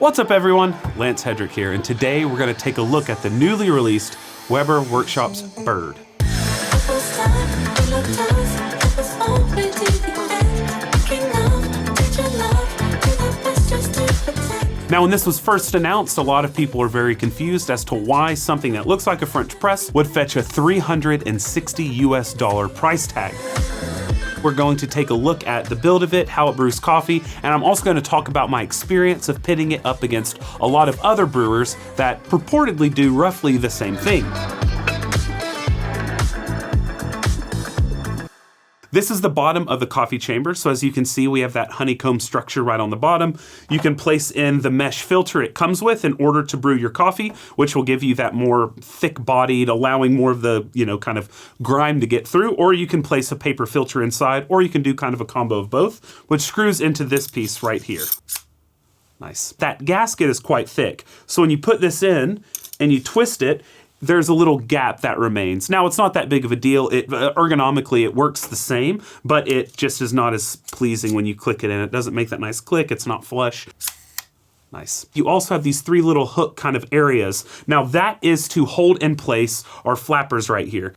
What's up everyone? Lance Hedrick here, and today we're going to take a look at the newly released WEBER Workshop's Bird. Now, when this was first announced, a lot of people were very confused as to why something that looks like a French press would fetch a $360 price tag. We're going to take a look at the build of it, how it brews coffee, and I'm also going to talk about my experience of pitting it up against a lot of other brewers that purportedly do roughly the same thing. This is the bottom of the coffee chamber. So as you can see, we have that honeycomb structure right on the bottom. You can place in the mesh filter it comes with in order to brew your coffee, which will give you that more thick bodied, allowing more of the, kind of grime to get through. Or you can place a paper filter inside, or you can do kind of a combo of both, which screws into this piece right here. Nice. That gasket is quite thick. So when you put this in and you twist it, there's a little gap that remains. Now, it's not that big of a deal. Ergonomically, it works the same, but it just is not as pleasing when you click it in. It doesn't make that nice click. It's not flush. Nice. You also have these three little hook kind of areas. Now, that is to hold in place our flappers right here.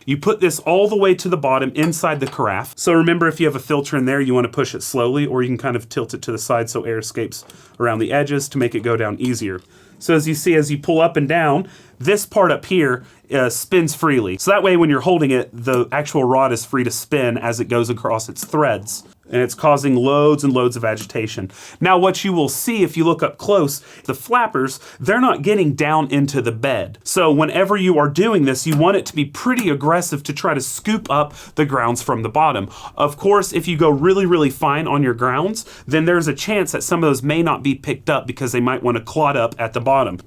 You put this all the way to the bottom inside the carafe. So remember, if you have a filter in there, you want to push it slowly, or you can kind of tilt it to the side so air escapes around the edges to make it go down easier. So as you see, as you pull up and down, this part up here spins freely. So that way when you're holding it, the actual rod is free to spin as it goes across its threads. And it's causing loads and loads of agitation. Now what you will see if you look up close, the flappers, they're not getting down into the bed. So whenever you are doing this, you want it to be pretty aggressive to try to scoop up the grounds from the bottom. Of course, if you go really, really fine on your grounds, then there's a chance that some of those may not be picked up because they might want to clot up at the bottom.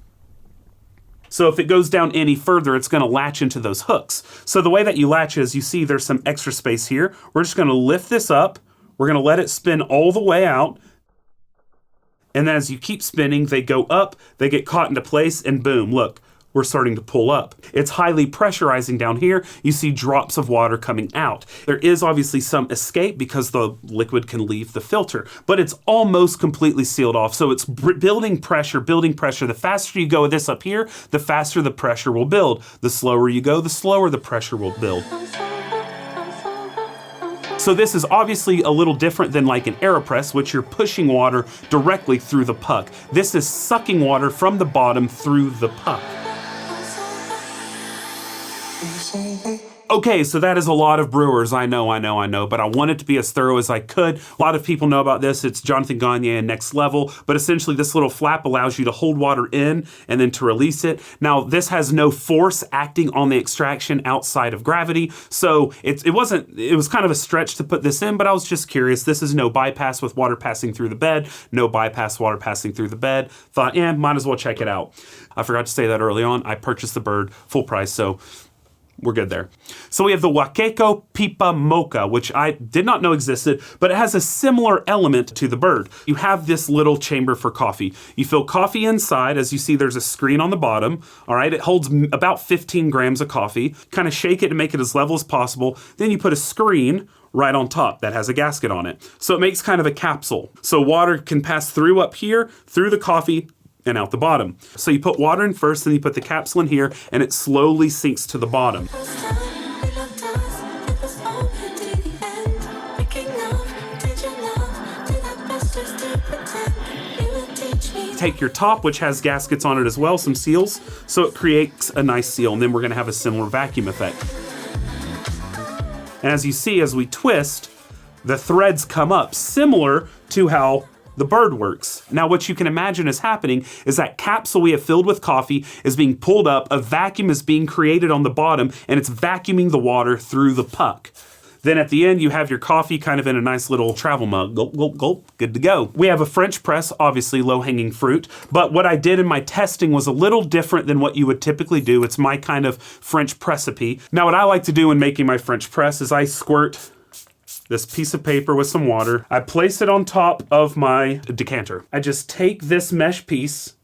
So if it goes down any further, it's gonna latch into those hooks. So the way that you latch is, you see there's some extra space here. We're just gonna lift this up. We're gonna let it spin all the way out. And then as you keep spinning, they go up, they get caught into place, and boom, look, we're starting to pull up. It's highly pressurizing down here. You see drops of water coming out. There is obviously some escape because the liquid can leave the filter, but it's almost completely sealed off. So it's building pressure, building pressure. The faster you go with this up here, the faster the pressure will build. The slower you go, the slower the pressure will build. So this is obviously a little different than like an Aeropress, which you're pushing water directly through the puck. This is sucking water from the bottom through the puck. Okay, so that is a lot of brewers, I know, but I wanted to be as thorough as I could. A lot of people know about this. It's Jonathan Gagne and NextLevel, but essentially this little flap allows you to hold water in and then to release it. Now, this has no force acting on the extraction outside of gravity, so it was kind of a stretch to put this in, but I was just curious. This is no bypass with water passing through the bed, no bypass water passing through the bed. Thought, might as well check it out. I forgot to say that early on. I purchased the Bird full price, so we're good there. So we have the Wacaco Pipamoka, which I did not know existed, but it has a similar element to the Bird. You have this little chamber for coffee. You fill coffee inside. As you see, there's a screen on the bottom. All right, it holds about 15 grams of coffee. Kind of shake it to make it as level as possible. Then you put a screen right on top that has a gasket on it. So it makes kind of a capsule. So water can pass through up here, through the coffee, and out the bottom. So you put water in first, then you put the capsule in here, and it slowly sinks to the bottom. Take your top, which has gaskets on it as well, some seals, so it creates a nice seal, and then we're gonna have a similar vacuum effect. And as you see, as we twist, the threads come up, similar to how the Bird works. Now what you can imagine is happening is that capsule we have filled with coffee is being pulled up, a vacuum is being created on the bottom, and it's vacuuming the water through the puck. Then at the end, you have your coffee kind of in a nice little travel mug. Gulp, gulp, gulp, good to go. We have a French press, obviously low-hanging fruit, but what I did in my testing was a little different than what you would typically do. It's my kind of French precipe. Now what I like to do in making my French press is I squirt this piece of paper with some water. I place it on top of my decanter. I just take this mesh piece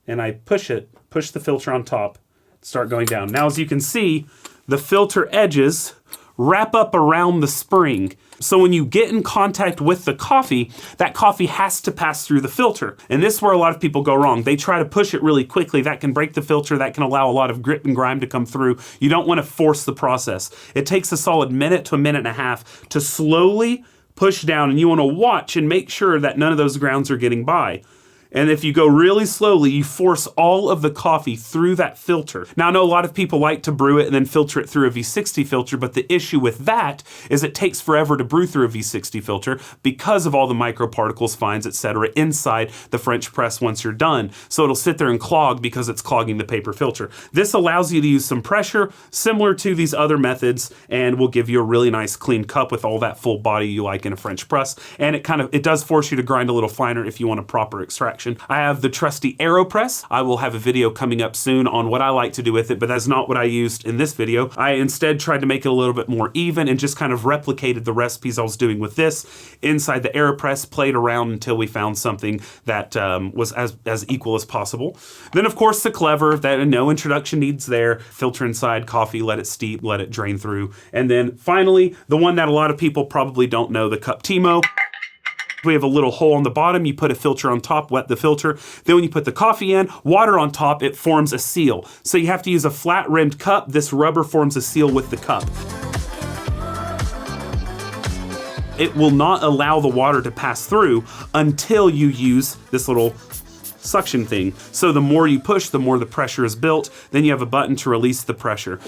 and I push the filter on top, start going down. Now, as you can see, the filter edges wrap up around the spring. So when you get in contact with the coffee, that coffee has to pass through the filter. And this is where a lot of people go wrong. They try to push it really quickly. That can break the filter. That can allow a lot of grit and grime to come through. You don't want to force the process. It takes a solid minute to a minute and a half to slowly push down, and you want to watch and make sure that none of those grounds are getting by. And if you go really slowly, you force all of the coffee through that filter. Now, I know a lot of people like to brew it and then filter it through a V60 filter, but the issue with that is it takes forever to brew through a V60 filter because of all the microparticles, fines, etc. inside the French press once you're done. So it'll sit there and clog because it's clogging the paper filter. This allows you to use some pressure similar to these other methods and will give you a really nice clean cup with all that full body you like in a French press. And it does force you to grind a little finer if you want a proper extraction. I have the trusty Aeropress. I will have a video coming up soon on what I like to do with it, but that's not what I used in this video. I instead tried to make it a little bit more even and just kind of replicated the recipes I was doing with this inside the Aeropress, played around until we found something that was as equal as possible. Then of course the Clever, that no introduction needs there. Filter inside coffee, let it steep, let it drain through. And then finally, the one that a lot of people probably don't know, the Cuptimo. We have a little hole on the bottom, you put a filter on top, wet the filter. Then when you put the coffee in, water on top, it forms a seal. So you have to use a flat rimmed cup. This rubber forms a seal with the cup. It will not allow the water to pass through until you use this little suction thing. So the more you push, the more the pressure is built. Then you have a button to release the pressure.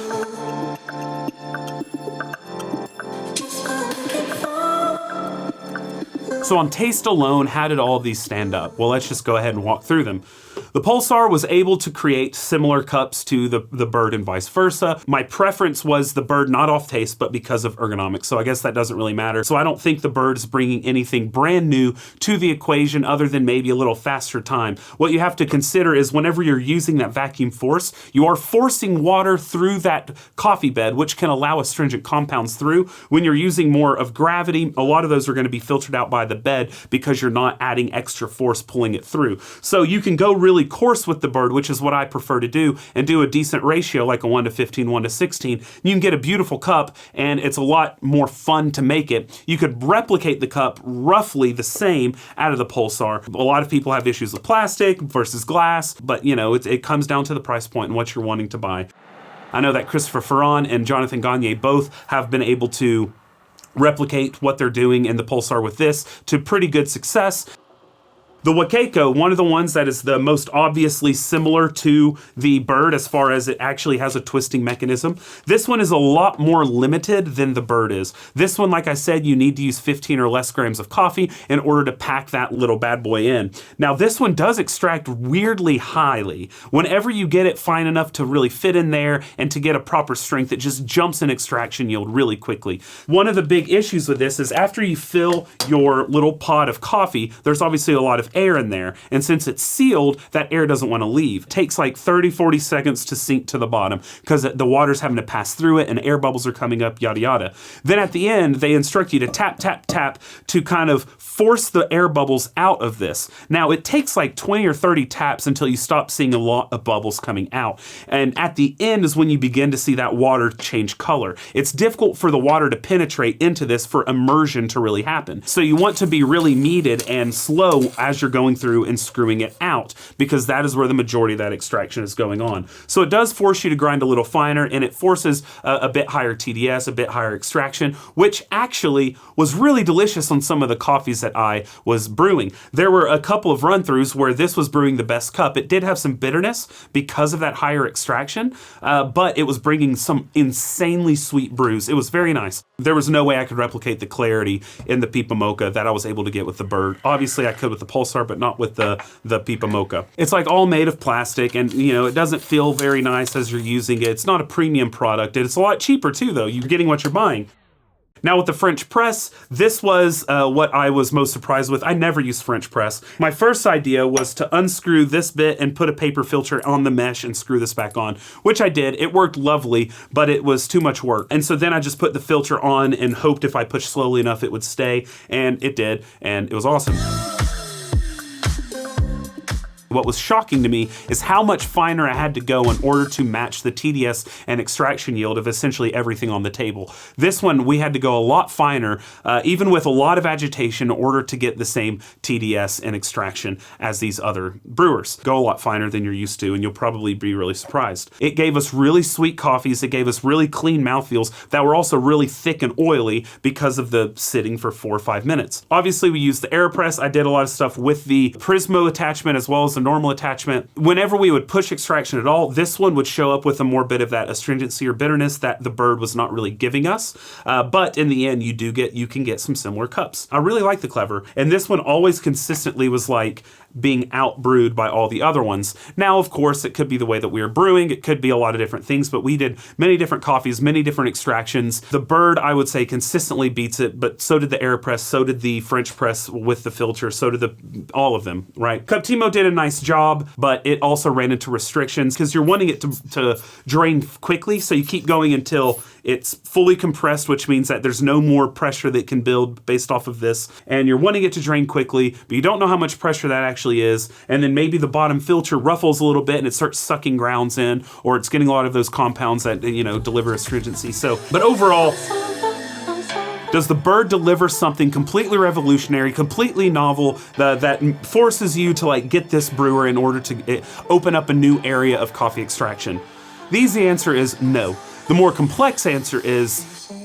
So on taste alone, how did all of these stand up? Well, let's just go ahead and walk through them. The Pulsar was able to create similar cups to the Bird and vice versa. My preference was the Bird, not off taste, but because of ergonomics. So I guess that doesn't really matter. So I don't think the Bird is bringing anything brand new to the equation other than maybe a little faster time. What you have to consider is whenever you're using that vacuum force, you are forcing water through that coffee bed, which can allow astringent compounds through. When you're using more of gravity, a lot of those are going to be filtered out by the bed because you're not adding extra force pulling it through. So you can go really coarse with the Bird, which is what I prefer to do, and do a decent ratio like a 1:15, 1:16. You can get a beautiful cup and it's a lot more fun to make it. You could replicate the cup roughly the same out of the Pulsar. A lot of people have issues with plastic versus glass, but you know, it comes down to the price point and what you're wanting to buy. I know that Christopher Ferran and Jonathan Gagne both have been able to replicate what they're doing in the Pulsar with this to pretty good success. The Wacaco, one of the ones that is the most obviously similar to the Bird as far as it actually has a twisting mechanism. This one is a lot more limited than the Bird is. This one, like I said, you need to use 15 or less grams of coffee in order to pack that little bad boy in. Now this one does extract weirdly highly. Whenever you get it fine enough to really fit in there and to get a proper strength, it just jumps in extraction yield really quickly. One of the big issues with this is after you fill your little pot of coffee, there's obviously a lot of air in there, and since it's sealed, that air doesn't want to leave. It takes like 30-40 seconds to sink to the bottom because the water's having to pass through it and air bubbles are coming up, yada yada. Then at the end, they instruct you to tap, tap, tap to kind of force the air bubbles out of this. Now it takes like 20 or 30 taps until you stop seeing a lot of bubbles coming out. And at the end is when you begin to see that water change color. It's difficult for the water to penetrate into this for immersion to really happen. So you want to be really metered and slow as you're going through and screwing it out, because that is where the majority of that extraction is going on. So it does force you to grind a little finer, and it forces a bit higher TDS, a bit higher extraction, which actually was really delicious on some of the coffees that I was brewing. There were a couple of run-throughs where this was brewing the best cup. It did have some bitterness because of that higher extraction, but it was bringing some insanely sweet brews. It was very nice. There was no way I could replicate the clarity in the Pipamoka that I was able to get with the Bird. Obviously I could with the Pulsar, but not with the Pipamoka. It's like all made of plastic, and you know, it doesn't feel very nice as you're using it. It's not a premium product, and it's a lot cheaper too though. You're getting what you're buying. Now with the French press, this was what I was most surprised with. I never used French press. My first idea was to unscrew this bit and put a paper filter on the mesh and screw this back on, which I did. It worked lovely, but it was too much work. And so then I just put the filter on and hoped if I pushed slowly enough it would stay, and it did, and it was awesome. What was shocking to me is how much finer I had to go in order to match the TDS and extraction yield of essentially everything on the table. This one, we had to go a lot finer, even with a lot of agitation, in order to get the same TDS and extraction as these other brewers. Go a lot finer than you're used to, and you'll probably be really surprised. It gave us really sweet coffees. It gave us really clean mouthfeels that were also really thick and oily because of the sitting for 4 or 5 minutes. Obviously, we used the Aeropress. I did a lot of stuff with the Prismo attachment as well as the normal attachment. Whenever we would push extraction at all, this one would show up with a more bit of that astringency or bitterness that the bird was not really giving us. But in the end, you can get some similar cups. I really like the Clever, and this one always consistently was like being out-brewed by all the other ones. Now, of course, it could be the way that we were brewing. It could be a lot of different things, but we did many different coffees, many different extractions. The Bird, I would say, consistently beats it, but so did the Aeropress, so did the French press with the filter, so did all of them, right? Cuptimo did a nice job, but it also ran into restrictions because you're wanting it to drain quickly, so you keep going until it's fully compressed, which means that there's no more pressure that can build based off of this, and you're wanting it to drain quickly, but you don't know how much pressure that actually is, and then maybe the bottom filter ruffles a little bit and it starts sucking grounds in, or it's getting a lot of those compounds that, deliver astringency. But overall, does the Bird deliver something completely revolutionary, completely novel, that forces you to get this brewer in order to open up a new area of coffee extraction? The easy answer is no. The more complex answer is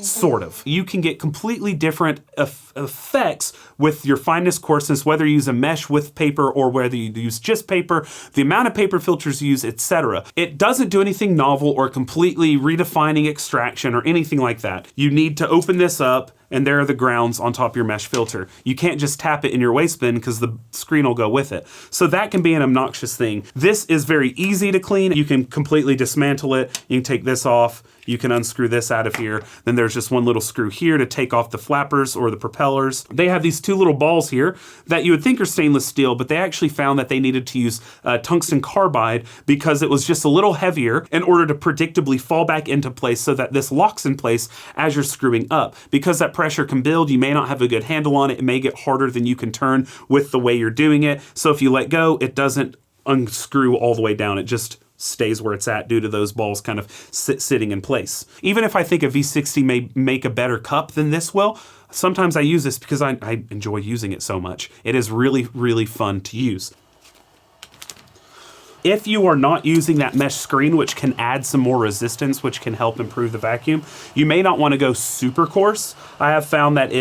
sort of. You can get completely different effects with your fineness, coarseness, whether you use a mesh with paper or whether you use just paper, the amount of paper filters you use, etc. It doesn't do anything novel or completely redefining extraction or anything like that. You need to open this up, and there are the grounds on top of your mesh filter. You can't just tap it in your waste bin because the screen will go with it. So that can be an obnoxious thing. This is very easy to clean. You can completely dismantle it. You can take this off. You can unscrew this out of here. Then there's just one little screw here to take off the flappers or the propellers. They have these two little balls here that you would think are stainless steel, but they actually found that they needed to use tungsten carbide because it was just a little heavier in order to predictably fall back into place so that this locks in place as you're screwing up. Because that pressure can build, you may not have a good handle on it. It may get harder than you can turn with the way you're doing it. So if you let go, it doesn't unscrew all the way down. It just stays where it's at due to those balls kind of sitting in place. Even if I think a V60 may make a better cup than this will, sometimes I use this because I enjoy using it so much. It is really, really fun to use. If you are not using that mesh screen, which can add some more resistance, which can help improve the vacuum, you may not want to go super coarse. I have found that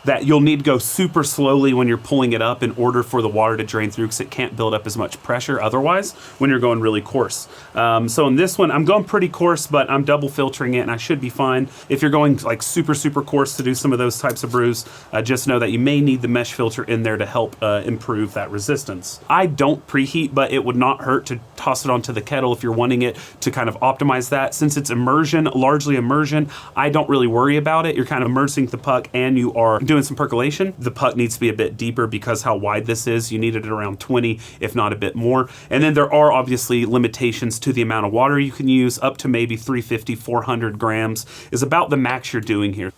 that you'll need to go super slowly when you're pulling it up in order for the water to drain through because it can't build up as much pressure otherwise when you're going really coarse. So in this one, I'm going pretty coarse, but I'm double filtering it and I should be fine. If you're going super, super coarse to do some of those types of brews, just know that you may need the mesh filter in there to help improve that resistance. I don't preheat, but it would not hurt to toss it onto the kettle if you're wanting it to kind of optimize that. Since it's immersion, largely immersion, I don't really worry about it. You're kind of immersing the puck and you are doing some percolation. The puck needs to be a bit deeper because how wide this is. You need it at around 20, if not a bit more. And then there are obviously limitations to the amount of water you can use. Up to maybe 350, 400 grams is about the max you're doing here.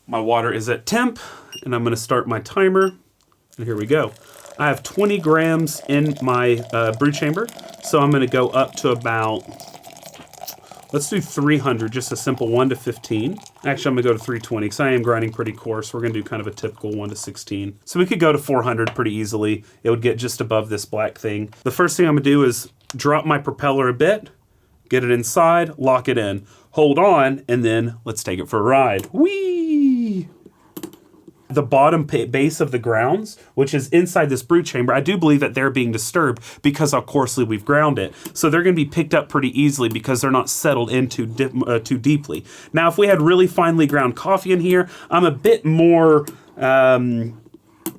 My water is at temp, and I'm going to start my timer. And here we go. I have 20 grams in my brew chamber, so I'm going to go up to about, let's do 300, just a simple 1 to 15. Actually, I'm gonna go to 320 because I am grinding pretty coarse. We're gonna do kind of a typical 1 to 16. So we could go to 400 pretty easily. It would get just above this black thing. The first thing I'm gonna do is drop my propeller a bit, get it inside, lock it in, hold on, and then let's take it for a ride. Whee! The bottom base of the grounds, which is inside this brew chamber, I do believe that they're being disturbed because how coarsely we've ground it. So they're going to be picked up pretty easily because they're not settled in too deeply. Now, if we had really finely ground coffee in here, I'm a bit more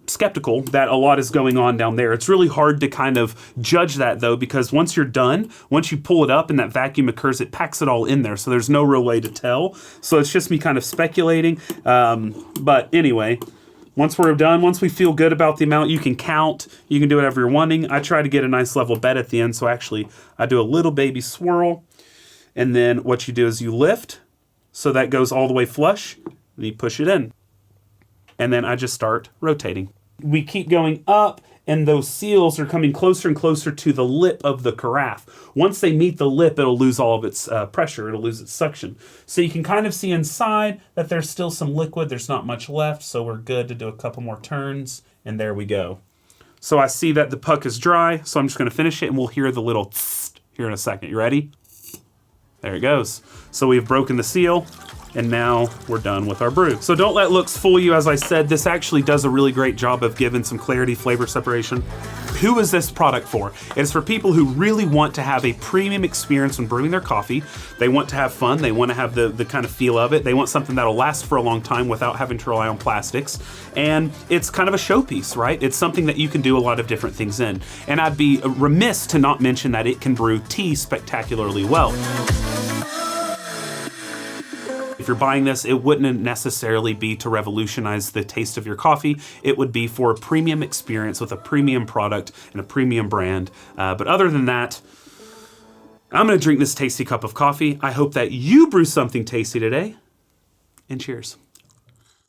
skeptical that a lot is going on down there. It's really hard to kind of judge that though, because once you're done, once you pull it up and that vacuum occurs, it packs it all in there. So there's no real way to tell. So it's just me kind of speculating. But anyway, once we're done, once we feel good about the amount, you can count, you can do whatever you're wanting. I try to get a nice level bed at the end. So actually I do a little baby swirl, and then what you do is you lift. So that goes all the way flush and you push it in. And then I just start rotating. We keep going up and those seals are coming closer and closer to the lip of the carafe. Once they meet the lip, it'll lose all of its pressure, it'll lose its suction. So you can kind of see inside that there's still some liquid, there's not much left, so we're good to do a couple more turns, and there we go. So I see that the puck is dry, so I'm just gonna finish it, and we'll hear the little tss here in a second. You ready? There it goes. So we've broken the seal, and now we're done with our brew. So don't let looks fool you. As I said, this actually does a really great job of giving some clarity, flavor separation. Who is this product for? It's for people who really want to have a premium experience when brewing their coffee. They want to have fun. They want to have the kind of feel of it. They want something that'll last for a long time without having to rely on plastics. And it's kind of a showpiece, right? It's something that you can do a lot of different things in. And I'd be remiss to not mention that it can brew tea spectacularly well. If you're buying this, it wouldn't necessarily be to revolutionize the taste of your coffee. It would be for a premium experience with a premium product and a premium brand. But other than that, I'm gonna drink this tasty cup of coffee. I hope that you brew something tasty today, and cheers.